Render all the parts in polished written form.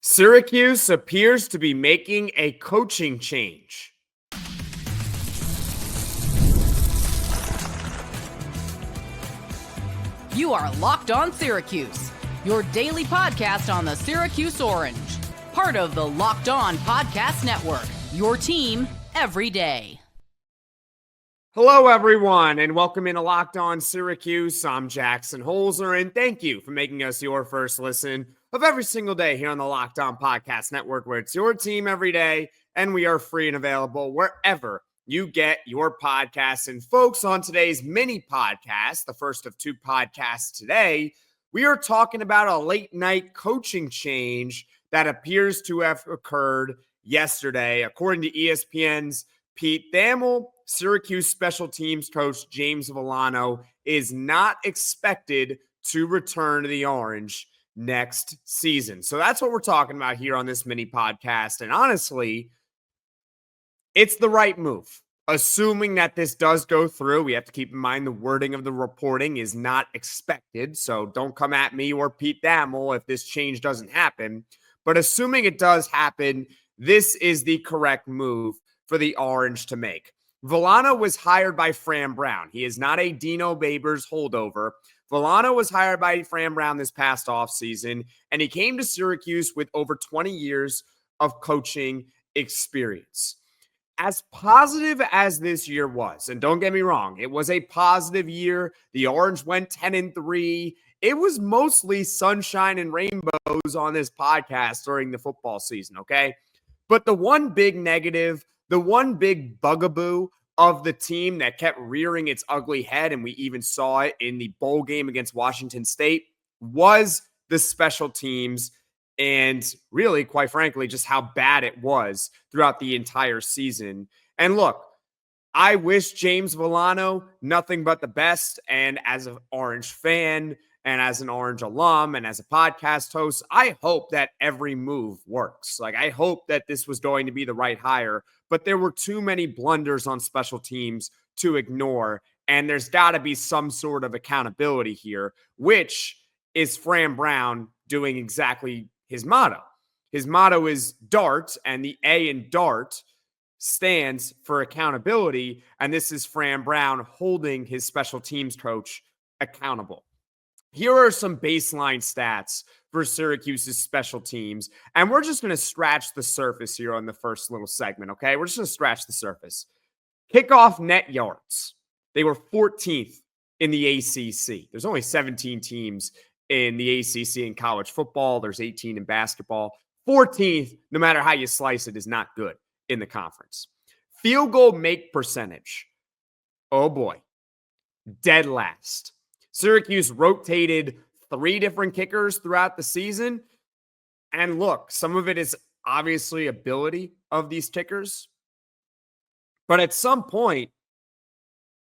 Syracuse appears to be making a coaching change. You are Locked On Syracuse, your daily podcast on the Syracuse Orange. Part of the Locked On Podcast Network, your team every day. Hello, everyone, and welcome into Locked On Syracuse. I'm Jackson Holzer, and thank you for making us your first listen of every single day here on the Locked On Podcast Network, where it's your team every day, and we are free and available wherever you get your podcasts. And folks, on today's mini podcast, the first of two podcasts today, we are talking about a late night coaching change that appears to have occurred yesterday. According to ESPN's Pete Thamel, Syracuse special teams coach James Vollono is not expected to return to the Orange next season. So that's what we're talking about here on this mini podcast. And honestly, it's the right move. Assuming that this does go through, we have to keep in mind the wording of the reporting is not expected. So don't come at me or Pete Thamel if this change doesn't happen. But assuming it does happen, this is the correct move for the Orange to make. Vollono was hired by Fran Brown. He is not a Dino Babers holdover. Vollono was hired by Fran Brown this past offseason, and he came to Syracuse with over 20 years of coaching experience. As positive as this year was, and don't get me wrong, it was a positive year. The Orange went 10-3. It was mostly sunshine and rainbows on this podcast during the football season, okay? But the one big negative, the one big bugaboo of the team that kept rearing its ugly head, and we even saw it in the bowl game against Washington State, was the special teams and really, quite frankly, just how bad it was throughout the entire season. And look, I wish James Vollono nothing but the best, and as an Orange fan and as an Orange alum and as a podcast host, I hope that every move works. Like, I hope that this was going to be the right hire, but there were too many blunders on special teams to ignore, and there's got to be some sort of accountability here, which is Fran Brown doing exactly his motto. His motto is DART, and the A in DART stands for accountability, and this is Fran Brown holding his special teams coach accountable. Here are some baseline stats for Syracuse's special teams, and we're just going to scratch the surface here on the first little segment, okay? We're just going to scratch the surface. Kickoff net yards. They were 14th in the ACC. There's only 17 teams in the ACC in college football. There's 18 in basketball. 14th, no matter how you slice it, is not good in the conference. Field goal make percentage. Oh boy. Dead last. Syracuse rotated 3 different kickers throughout the season. And look, some of it is obviously ability of these kickers. But at some point,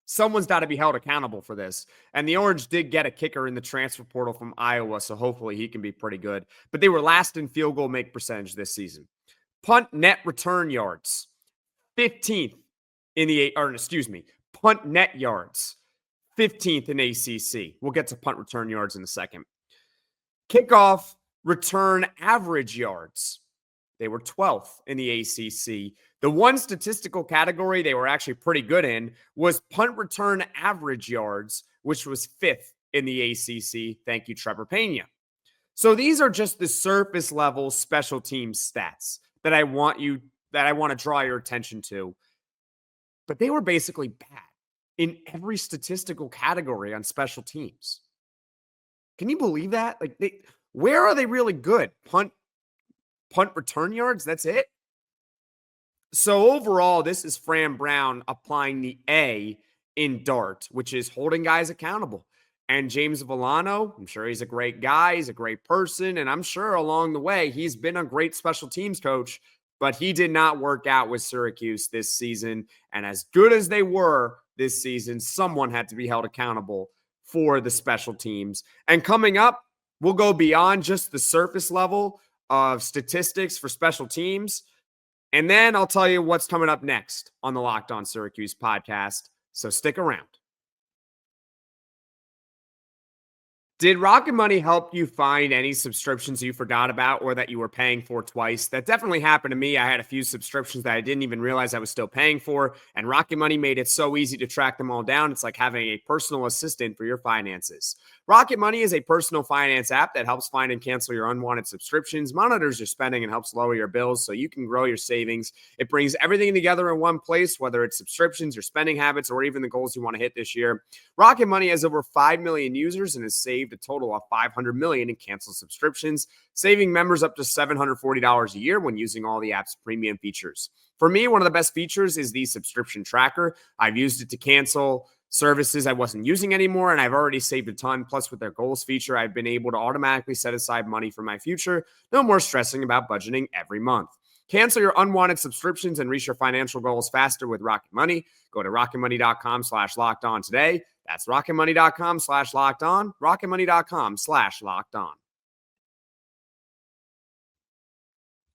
someone's got to be held accountable for this. And the Orange did get a kicker in the transfer portal from Iowa, so hopefully he can be pretty good. But they were last in field goal make percentage this season. Punt net return yards, 15th in the, punt net yards, 15th in ACC. We'll get to punt return yards in a second. Kickoff return average yards. They were 12th in the ACC. The one statistical category they were actually pretty good in was punt return average yards, which was 5th in the ACC. Thank you, Trevor Pena. So these are just the surface level special teams stats that I want to draw your attention to. But they were basically bad in every statistical category on special teams. Can you believe that? Where are they really good? Punt return yards, that's it? So overall, this is Fran Brown applying the A in DART, which is holding guys accountable. And James Vollono, I'm sure he's a great guy, he's a great person, and I'm sure along the way he's been a great special teams coach, but he did not work out with Syracuse this season. And as good as they were this season, someone had to be held accountable for the special teams. And coming up, we'll go beyond just the surface level of statistics for special teams. And then I'll tell you what's coming up next on the Locked On Syracuse podcast. So stick around. Did Rocket Money help you find any subscriptions you forgot about or that you were paying for twice? That definitely happened to me. I had a few subscriptions that I didn't even realize I was still paying for, and Rocket Money made it so easy to track them all down. It's like having a personal assistant for your finances. Rocket Money is a personal finance app that helps find and cancel your unwanted subscriptions, monitors your spending, and helps lower your bills so you can grow your savings. It brings everything together in one place, whether it's subscriptions, your spending habits, or even the goals you want to hit this year. Rocket Money has over 5 million users and has saved a total of $500 million in canceled subscriptions, saving members up to $740 a year when using all the app's premium features. For me, one of the best features is the subscription tracker. I've used it to cancel services I wasn't using anymore, and I've already saved a ton. Plus, with their goals feature, I've been able to automatically set aside money for my future. No more stressing about budgeting every month. Cancel your unwanted subscriptions and reach your financial goals faster with Rocket Money. Go to rocketmoney.com/locked-on today. That's rocketmoney.com/locked-on, rocketmoney.com/locked-on.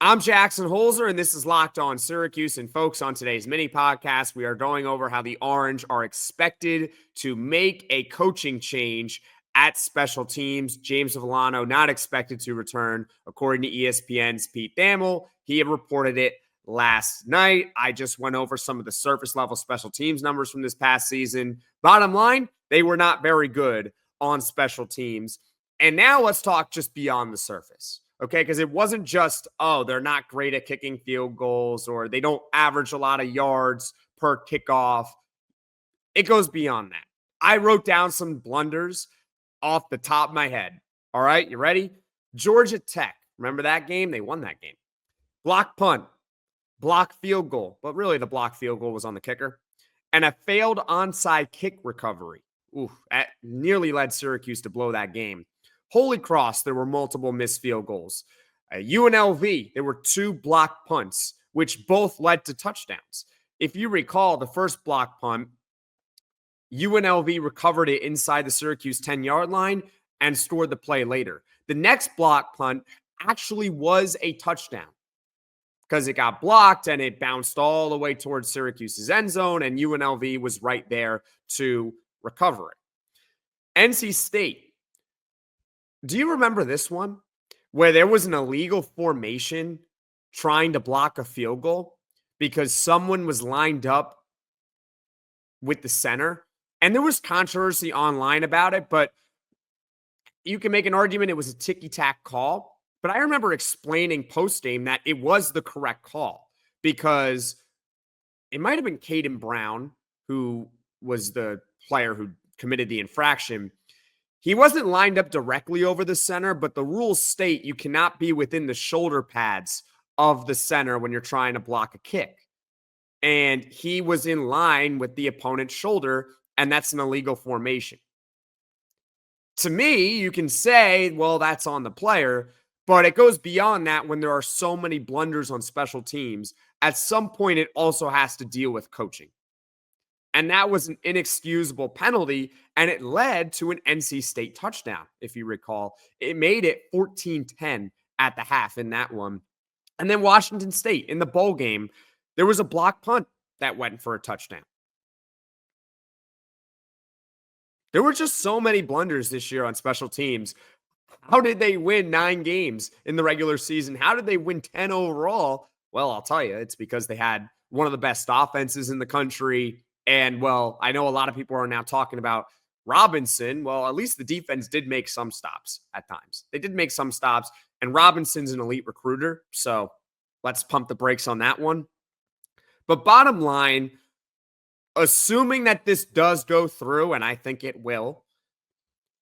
I'm Jackson Holzer, and this is Locked On Syracuse. And folks, on today's mini podcast, we are going over how the Orange are expected to make a coaching change at special teams. James Vollono not expected to return, according to ESPN's Pete Thamel. He had reported it last night. I just went over some of the surface level special teams numbers from this past season. Bottom line, they were not very good on special teams. And now let's talk just beyond the surface. Okay, because it wasn't just, oh, they're not great at kicking field goals or they don't average a lot of yards per kickoff. It goes beyond that. I wrote down some blunders off the top of my head. All right, you ready? Georgia Tech. Remember that game? They won that game. Block punt, block field goal. But really, the block field goal was on the kicker. And a failed onside kick recovery. Ooh, that nearly led Syracuse to blow that game. Holy Cross, there were multiple missed field goals. UNLV, there were 2 block punts, which both led to touchdowns. If you recall, the first block punt, UNLV recovered it inside the Syracuse 10-yard line and scored the play later. The next block punt actually was a touchdown because it got blocked and it bounced all the way towards Syracuse's end zone, and UNLV was right there to recover it. NC State. Do you remember this one where there was an illegal formation trying to block a field goal because someone was lined up with the center? And there was controversy online about it, but you can make an argument it was a ticky-tack call. But I remember explaining post-game that it was the correct call because it might have been Caden Brown, who was the player who committed the infraction. He wasn't lined up directly over the center, but the rules state you cannot be within the shoulder pads of the center when you're trying to block a kick. And he was in line with the opponent's shoulder, and that's an illegal formation. To me, you can say, well, that's on the player, but it goes beyond that when there are so many blunders on special teams. At some point, it also has to deal with coaching. And that was an inexcusable penalty, and it led to an NC State touchdown, if you recall. It made it 14-10 at the half in that one. And then Washington State, in the bowl game, there was a block punt that went for a touchdown. There were just so many blunders this year on special teams. How did they win 9 games in the regular season? How did they win 10 overall? Well, I'll tell you, it's because they had one of the best offenses in the country. And, well, I know a lot of people are now talking about Robinson. Well, at least the defense did make some stops at times. They did make some stops, and Robinson's an elite recruiter. So let's pump the brakes on that one. But bottom line, assuming that this does go through, and I think it will,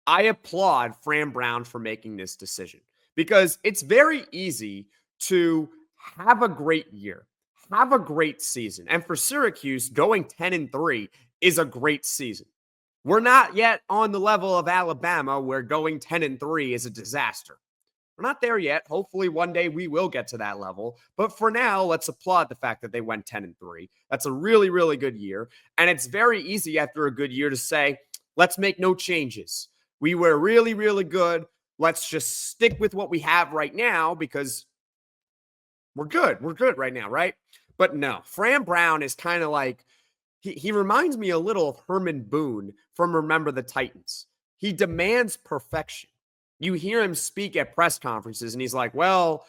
I applaud Fran Brown for making this decision because it's very easy to have a great year, have a great season. And for Syracuse, going 10-3 is a great season. We're not yet on the level of Alabama where going 10-3 is a disaster. We're not there yet. Hopefully one day we will get to that level. But for now, let's applaud the fact that they went 10-3. That's a really, really good year. And it's very easy after a good year to say, let's make no changes. We were really, really good. Let's just stick with what we have right now because we're good. We're good right now, right? But no, Fran Brown is kind of like, he reminds me a little of Herman Boone from Remember the Titans. He demands perfection. You hear him speak at press conferences, and he's like, well,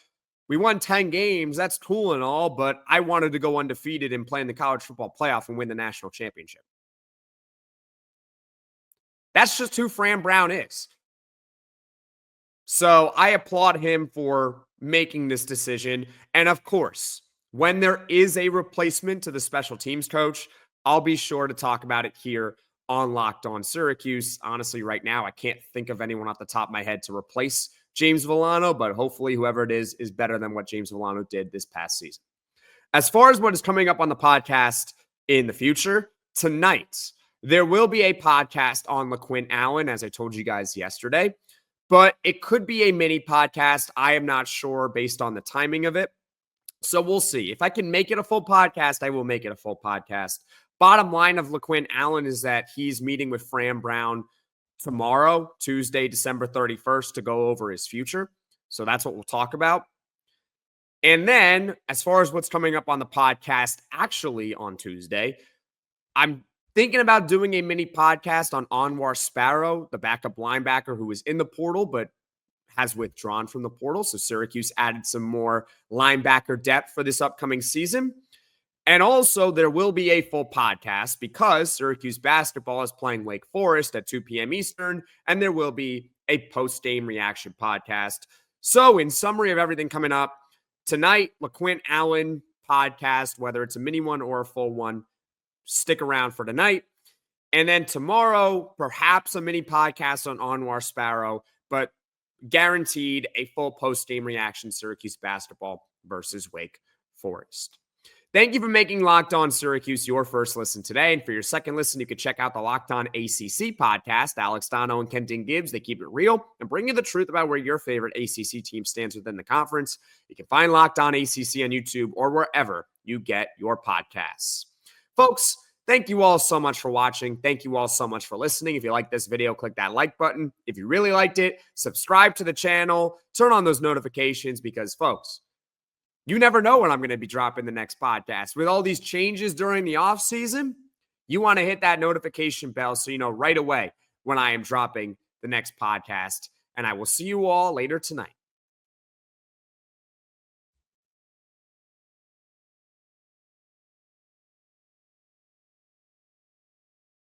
we won 10 games. That's cool and all, but I wanted to go undefeated and play in the college football playoff and win the national championship. That's just who Fran Brown is. So I applaud him for making this decision. And of course, when there is a replacement to the special teams coach, I'll be sure to talk about it here on Locked On Syracuse. Honestly, right now, I can't think of anyone off the top of my head to replace James Vollono, but hopefully whoever it is better than what James Vollono did this past season. As far as what is coming up on the podcast in the future, tonight, there will be a podcast on LaQuint Allen, as I told you guys yesterday, but it could be a mini podcast. I am not sure based on the timing of it. So we'll see. If I can make it a full podcast, I will make it a full podcast. Bottom line of LaQuint Allen is that he's meeting with Fran Brown tomorrow, Tuesday, December 31st, to go over his future. So that's what we'll talk about. And then as far as what's coming up on the podcast, actually on Tuesday, I'm thinking about doing a mini podcast on Anwar Sparrow, the backup linebacker who was in the portal but has withdrawn from the portal. So Syracuse added some more linebacker depth for this upcoming season. And also, there will be a full podcast because Syracuse basketball is playing Wake Forest at 2 p.m. Eastern, and there will be a post-game reaction podcast. So, in summary of everything coming up, tonight, LaQuint Allen podcast, whether it's a mini one or a full one, stick around for tonight. And then tomorrow, perhaps a mini podcast on Anwar Sparrow, but guaranteed a full post-game reaction, Syracuse basketball versus Wake Forest. Thank you for making Locked On Syracuse your first listen today. And for your second listen, you can check out the Locked On ACC podcast. Alex Dono and Kenton Gibbs, they keep it real and bring you the truth about where your favorite ACC team stands within the conference. You can find Locked On ACC on YouTube or wherever you get your podcasts. Folks, thank you all so much for watching. Thank you all so much for listening. If you like this video, click that like button. If you really liked it, subscribe to the channel, turn on those notifications because, folks, you never know when I'm going to be dropping the next podcast. With all these changes during the offseason, you want to hit that notification bell so you know right away when I am dropping the next podcast. And I will see you all later tonight.